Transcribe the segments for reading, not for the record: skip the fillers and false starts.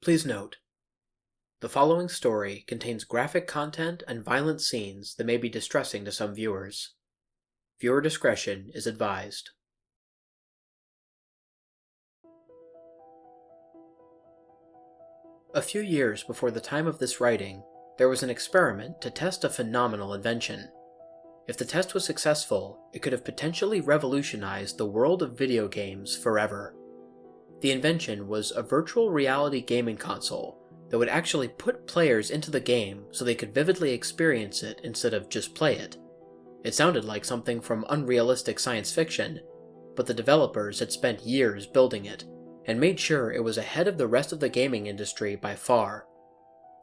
Please note, the following story contains graphic content and violent scenes that may be distressing to some viewers. Viewer discretion is advised. A few years before the time of this writing, there was an experiment to test a phenomenal invention. If the test was successful, it could have potentially revolutionized the world of video games forever. The invention was a virtual reality gaming console that would actually put players into the game so they could vividly experience it instead of just play it. It sounded like something from unrealistic science fiction, but the developers had spent years building it and made sure it was ahead of the rest of the gaming industry by far.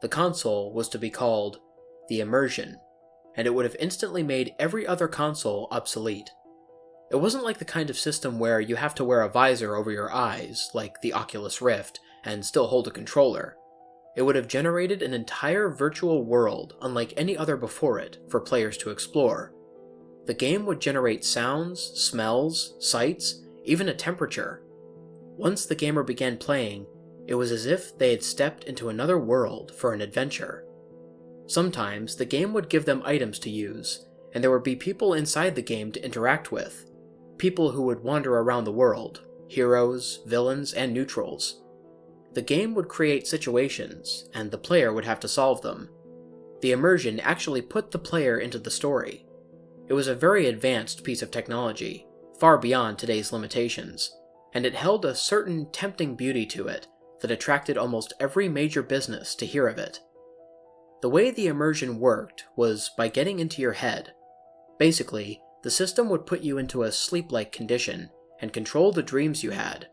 The console was to be called the Immersion, and it would have instantly made every other console obsolete. It wasn't like the kind of system where you have to wear a visor over your eyes, like the Oculus Rift, and still hold a controller. It would have generated an entire virtual world unlike any other before it for players to explore. The game would generate sounds, smells, sights, even a temperature. Once the gamer began playing, it was as if they had stepped into another world for an adventure. Sometimes the game would give them items to use, and there would be people inside the game to interact with. People who would wander around the world, heroes, villains, and neutrals. The game would create situations, and the player would have to solve them. The immersion actually put the player into the story. It was a very advanced piece of technology, far beyond today's limitations, and it held a certain tempting beauty to it that attracted almost every major business to hear of it. The way the immersion worked was by getting into your head. Basically, the system would put you into a sleep-like condition and control the dreams you had.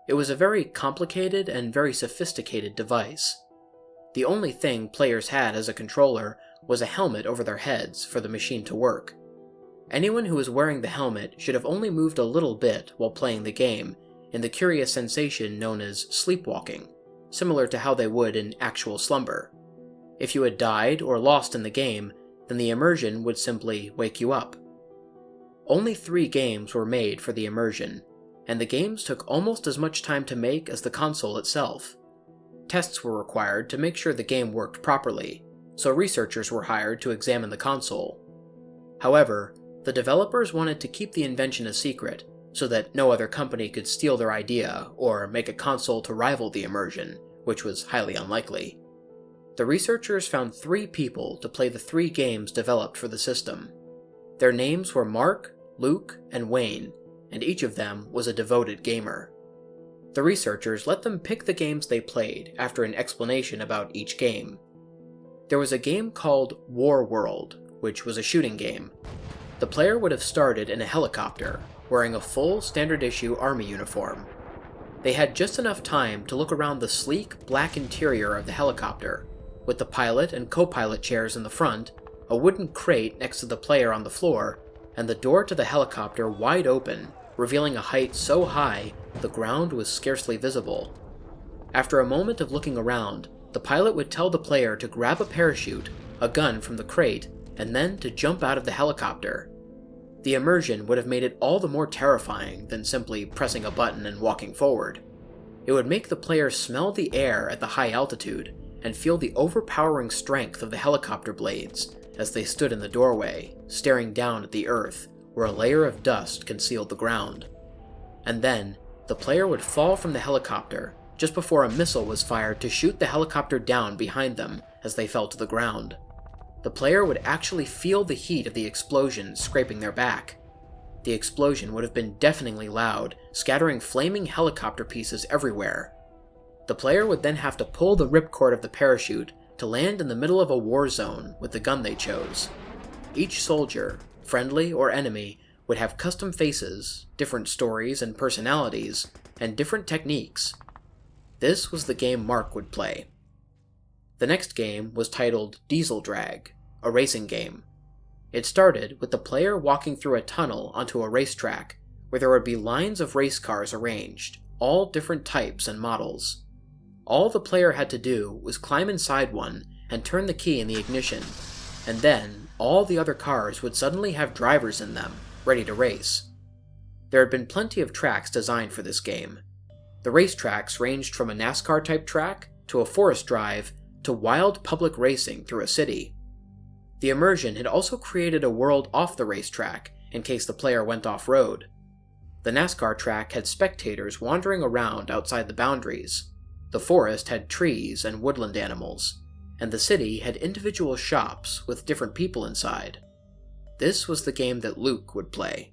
It was a very complicated and very sophisticated device. The only thing players had as a controller was a helmet over their heads for the machine to work. Anyone who was wearing the helmet should have only moved a little bit while playing the game in the curious sensation known as sleepwalking, similar to how they would in actual slumber. If you had died or lost in the game, then the immersion would simply wake you up. Only 3 games were made for the immersion, and the games took almost as much time to make as the console itself. Tests were required to make sure the game worked properly, so researchers were hired to examine the console. However, the developers wanted to keep the invention a secret so that no other company could steal their idea or make a console to rival the immersion, which was highly unlikely. The researchers found 3 people to play the 3 games developed for the system. Their names were Mark, Luke, and Wayne, and each of them was a devoted gamer. The researchers let them pick the games they played after an explanation about each game. There was a game called War World, which was a shooting game. The player would have started in a helicopter, wearing a full standard-issue army uniform. They had just enough time to look around the sleek, black interior of the helicopter, with the pilot and co-pilot chairs in the front, a wooden crate next to the player on the floor, and the door to the helicopter wide open, revealing a height so high the ground was scarcely visible. After a moment of looking around, the pilot would tell the player to grab a parachute, a gun from the crate, and then to jump out of the helicopter. The immersion would have made it all the more terrifying than simply pressing a button and walking forward. It would make the player smell the air at the high altitude and feel the overpowering strength of the helicopter blades as they stood in the doorway, staring down at the earth where a layer of dust concealed the ground. And then, the player would fall from the helicopter just before a missile was fired to shoot the helicopter down behind them as they fell to the ground. The player would actually feel the heat of the explosion scraping their back. The explosion would have been deafeningly loud, scattering flaming helicopter pieces everywhere. The player would then have to pull the ripcord of the parachute to land in the middle of a war zone with the gun they chose. Each soldier, friendly or enemy, would have custom faces, different stories and personalities, and different techniques. This was the game Mark would play. The next game was titled Diesel Drag, a racing game. It started with the player walking through a tunnel onto a racetrack, where there would be lines of race cars arranged, all different types and models. All the player had to do was climb inside one and turn the key in the ignition, and then all the other cars would suddenly have drivers in them, ready to race. There had been plenty of tracks designed for this game. The racetracks ranged from a NASCAR-type track to a forest drive, to wild public racing through a city. The immersion had also created a world off the racetrack in case the player went off-road. The NASCAR track had spectators wandering around outside the boundaries, the forest had trees and woodland animals, and the city had individual shops with different people inside. This was the game that Luke would play.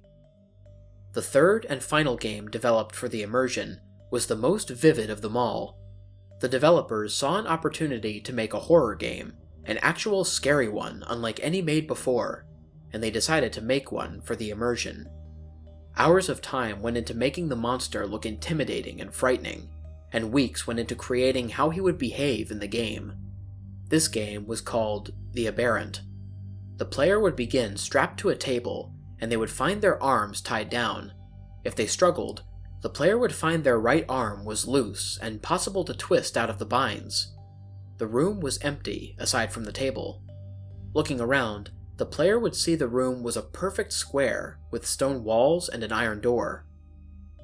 The third and final game developed for the immersion was the most vivid of them all. The developers saw an opportunity to make a horror game, an actual scary one unlike any made before, and they decided to make one for the immersion. Hours of time went into making the monster look intimidating and frightening, and weeks went into creating how he would behave in the game. This game was called The Aberrant. The player would begin strapped to a table, and they would find their arms tied down. If they struggled, the player would find their right arm was loose and possible to twist out of the binds. The room was empty aside from the table. Looking around, the player would see the room was a perfect square with stone walls and an iron door.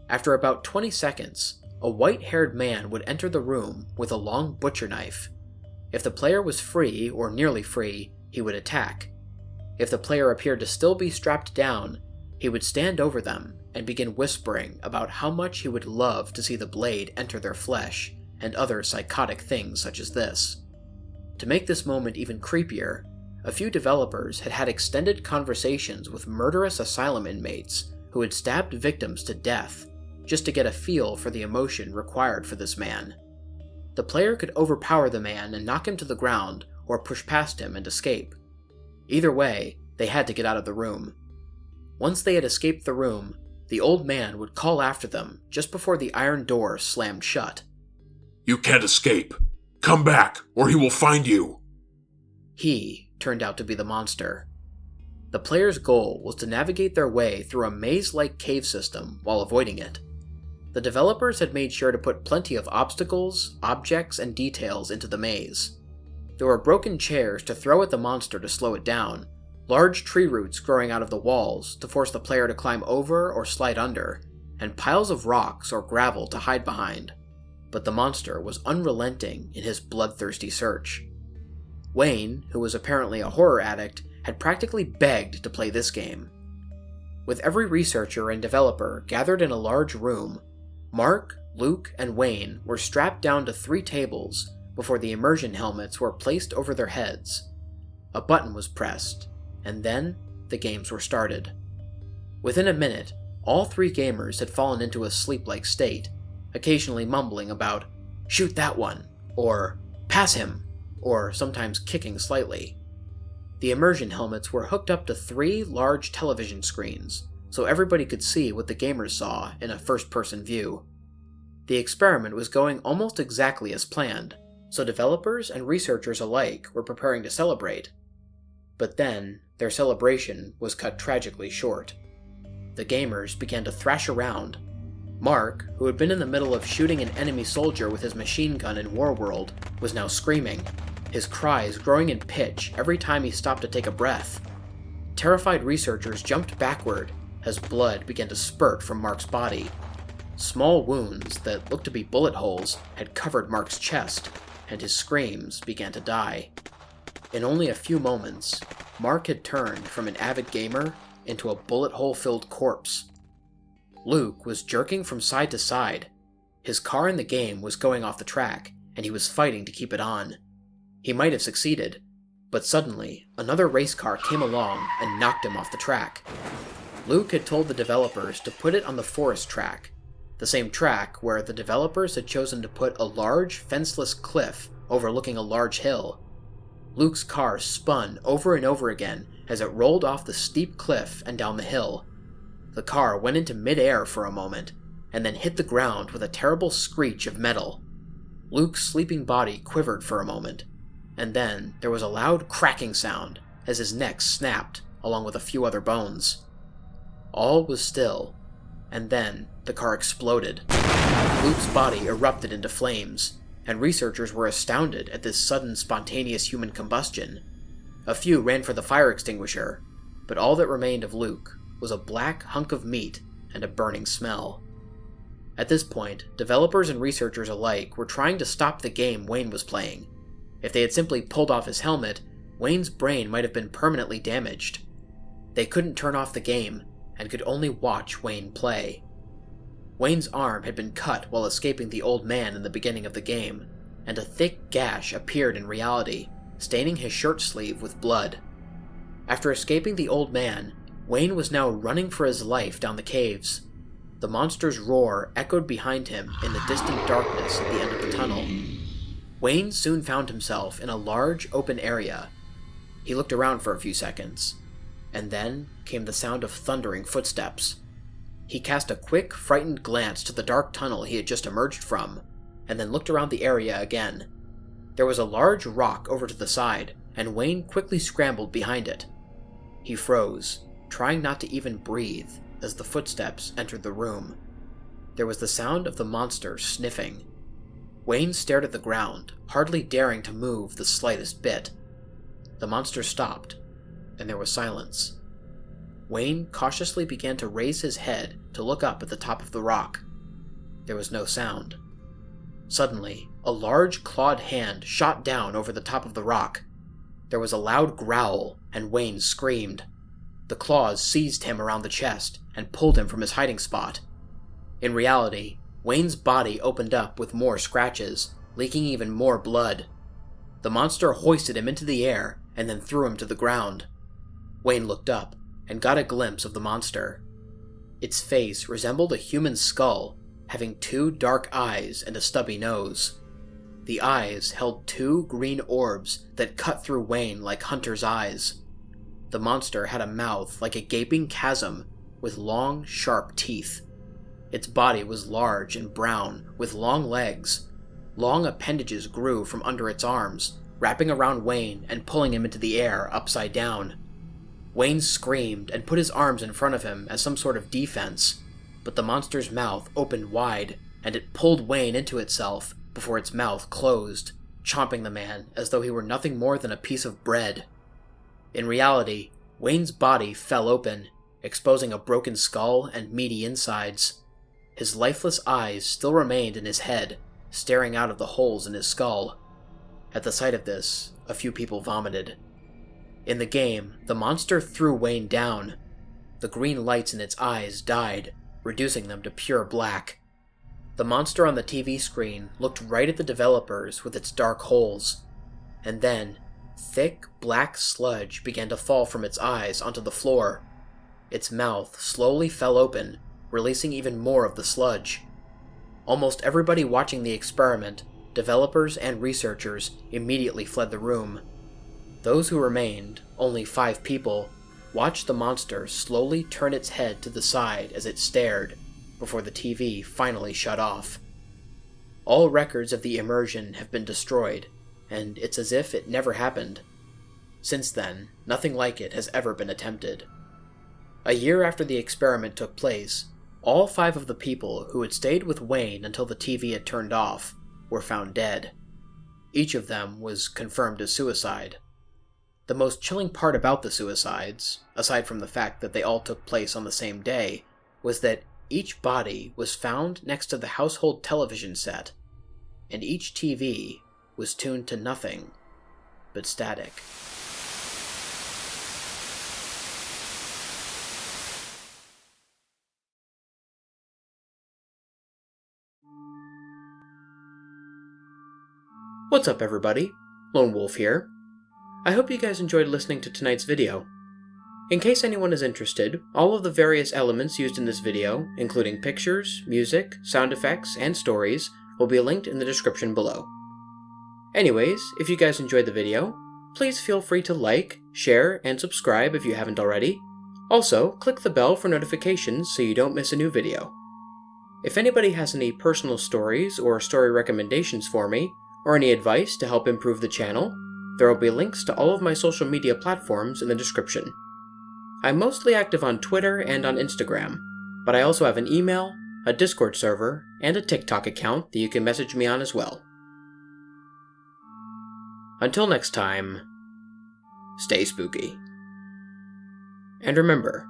After about 20 seconds, a white-haired man would enter the room with a long butcher knife. If the player was free or nearly free, he would attack. If the player appeared to still be strapped down, he would stand over them and begin whispering about how much he would love to see the blade enter their flesh and other psychotic things such as this. To make this moment even creepier, a few developers had had extended conversations with murderous asylum inmates who had stabbed victims to death just to get a feel for the emotion required for this man. The player could overpower the man and knock him to the ground or push past him and escape. Either way, they had to get out of the room. Once they had escaped the room, the old man would call after them just before the iron door slammed shut. "You can't escape. Come back, or he will find you." He turned out to be the monster. The player's goal was to navigate their way through a maze-like cave system while avoiding it. The developers had made sure to put plenty of obstacles, objects, and details into the maze. There were broken chairs to throw at the monster to slow it down, large tree roots growing out of the walls to force the player to climb over or slide under, and piles of rocks or gravel to hide behind. But the monster was unrelenting in his bloodthirsty search. Wayne, who was apparently a horror addict, had practically begged to play this game. With every researcher and developer gathered in a large room, Mark, Luke, and Wayne were strapped down to 3 tables before the immersion helmets were placed over their heads. A button was pressed, and then the games were started. Within a minute, all 3 gamers had fallen into a sleep-like state, occasionally mumbling about, "Shoot that one," or "Pass him," or sometimes kicking slightly. The immersion helmets were hooked up to 3 large television screens, so everybody could see what the gamers saw in a first-person view. The experiment was going almost exactly as planned, so developers and researchers alike were preparing to celebrate. But then, their celebration was cut tragically short. The gamers began to thrash around. Mark, who had been in the middle of shooting an enemy soldier with his machine gun in Warworld, was now screaming, his cries growing in pitch every time he stopped to take a breath. Terrified researchers jumped backward as blood began to spurt from Mark's body. Small wounds that looked to be bullet holes had covered Mark's chest, and his screams began to die. In only a few moments, Mark had turned from an avid gamer into a bullet hole-filled corpse. Luke was jerking from side to side. His car in the game was going off the track, and he was fighting to keep it on. He might have succeeded, but suddenly another race car came along and knocked him off the track. Luke had told the developers to put it on the forest track, the same track where the developers had chosen to put a large, fenceless cliff overlooking a large hill. Luke's car spun over and over again as it rolled off the steep cliff and down the hill. The car went into mid-air for a moment, and then hit the ground with a terrible screech of metal. Luke's sleeping body quivered for a moment, and then there was a loud cracking sound as his neck snapped along with a few other bones. All was still, and then the car exploded. Luke's body erupted into flames, and researchers were astounded at this sudden spontaneous human combustion. A few ran for the fire extinguisher, but all that remained of Luke was a black hunk of meat and a burning smell. At this point, developers and researchers alike were trying to stop the game Wayne was playing. If they had simply pulled off his helmet, Wayne's brain might have been permanently damaged. They couldn't turn off the game, and could only watch Wayne play. Wayne's arm had been cut while escaping the old man in the beginning of the game, and a thick gash appeared in reality, staining his shirt sleeve with blood. After escaping the old man, Wayne was now running for his life down the caves. The monster's roar echoed behind him in the distant darkness at the end of the tunnel. Wayne soon found himself in a large, open area. He looked around for a few seconds, and then came the sound of thundering footsteps. He cast a quick, frightened glance to the dark tunnel he had just emerged from, and then looked around the area again. There was a large rock over to the side, and Wayne quickly scrambled behind it. He froze, trying not to even breathe as the footsteps entered the room. There was the sound of the monster sniffing. Wayne stared at the ground, hardly daring to move the slightest bit. The monster stopped, and there was silence. Wayne cautiously began to raise his head to look up at the top of the rock. There was no sound. Suddenly, a large clawed hand shot down over the top of the rock. There was a loud growl, and Wayne screamed. The claws seized him around the chest and pulled him from his hiding spot. In reality, Wayne's body opened up with more scratches, leaking even more blood. The monster hoisted him into the air and then threw him to the ground. Wayne looked up and got a glimpse of the monster. Its face resembled a human skull, having two dark eyes and a stubby nose. The eyes held two green orbs that cut through Wayne like hunter's eyes. The monster had a mouth like a gaping chasm with long, sharp teeth. Its body was large and brown, with long legs. Long appendages grew from under its arms, wrapping around Wayne and pulling him into the air upside down. Wayne screamed and put his arms in front of him as some sort of defense, but the monster's mouth opened wide, and it pulled Wayne into itself before its mouth closed, chomping the man as though he were nothing more than a piece of bread. In reality, Wayne's body fell open, exposing a broken skull and meaty insides. His lifeless eyes still remained in his head, staring out of the holes in his skull. At the sight of this, a few people vomited. In the game, the monster threw Wayne down. The green lights in its eyes died, reducing them to pure black. The monster on the TV screen looked right at the developers with its dark holes, and then thick black sludge began to fall from its eyes onto the floor. Its mouth slowly fell open, releasing even more of the sludge. Almost everybody watching the experiment, developers and researchers, immediately fled the room. Those who remained, only 5 people, watched the monster slowly turn its head to the side as it stared, before the TV finally shut off. All records of the immersion have been destroyed, and it's as if it never happened. Since then, nothing like it has ever been attempted. A year after the experiment took place, all 5 of the people who had stayed with Wayne until the TV had turned off were found dead. Each of them was confirmed as suicide. The most chilling part about the suicides, aside from the fact that they all took place on the same day, was that each body was found next to the household television set, and each TV was tuned to nothing but static. What's up, everybody? Lone Wolf here. I hope you guys enjoyed listening to tonight's video. In case anyone is interested, all of the various elements used in this video, including pictures, music, sound effects, and stories, will be linked in the description below. Anyways, if you guys enjoyed the video, please feel free to like, share, and subscribe if you haven't already. Also, click the bell for notifications so you don't miss a new video. If anybody has any personal stories or story recommendations for me, or any advice to help improve the channel, there will be links to all of my social media platforms in the description. I'm mostly active on Twitter and on Instagram, but I also have an email, a Discord server, and a TikTok account that you can message me on as well. Until next time, stay spooky. And remember,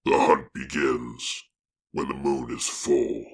The hunt begins when the moon is full.